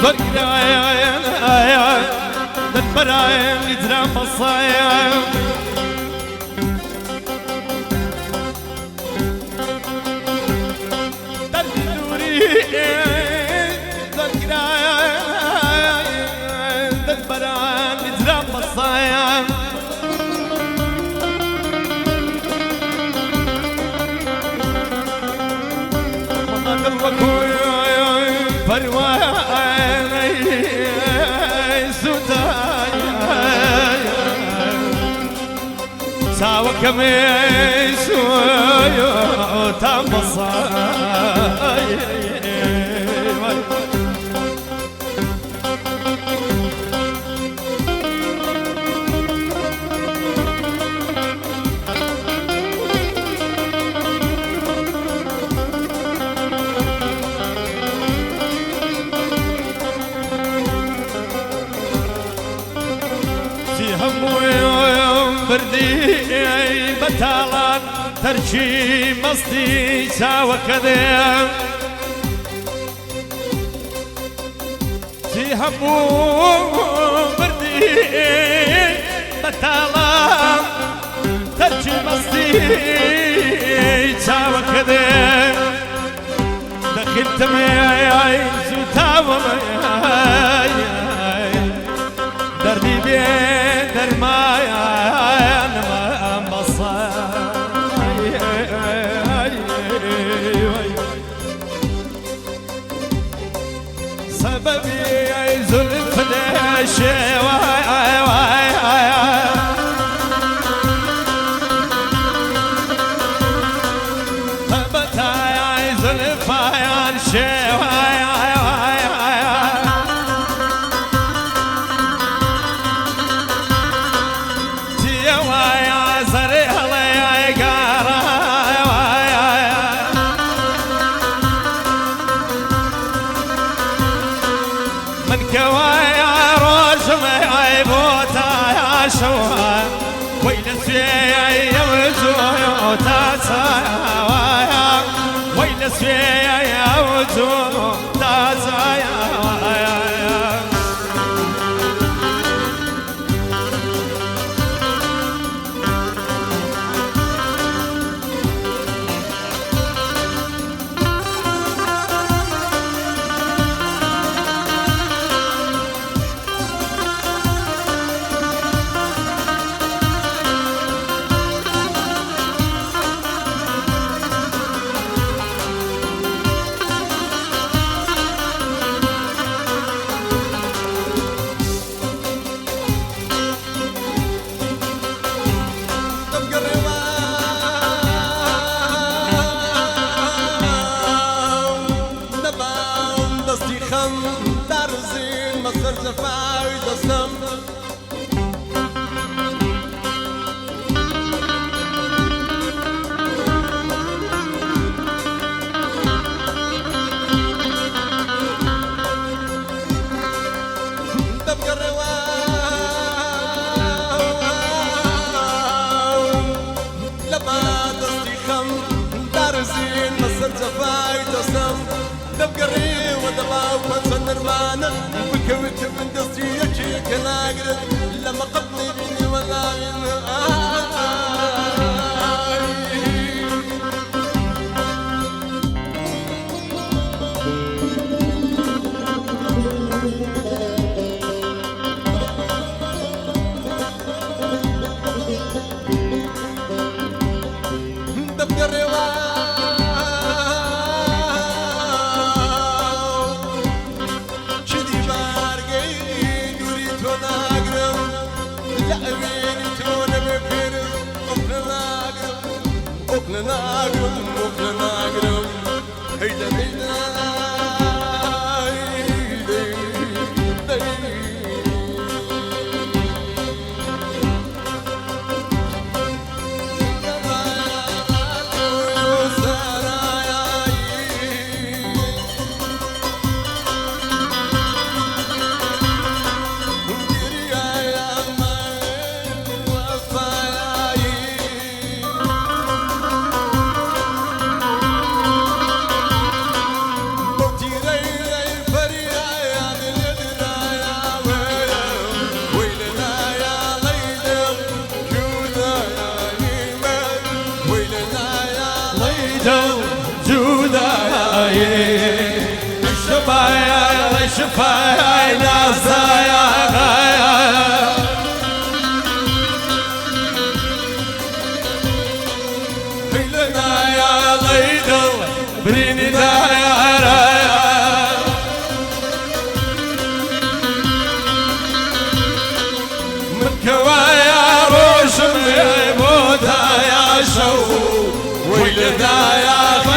ضرقنا دبرايم يدرى فصايم دردوري ضرقنا دبرايم يدرى فصايم مضى قلبك فرواني سوداي ساوى كميس وتنبصاي بردي بتالان ترشي مصدي ساوى كذا في همو بردي بتالان ترشي مصدي ساوى كذا دخلت معي زوتاوى دردي بين درمايا سببي يزلف ليشي ثبتا يزلف ينشي كوايا روشمي عيبوتا يا شوها وين سفيا يوزو تاسايا وين سفيا يوزو تاسايا وكوت من دستي يجيك ناقر لما قبلي بيني ولا فاي ناس يا غايا لنا يا ليدو بريني دا يا رايا من كوايا روشم يا مودا يا شو ويلدا يا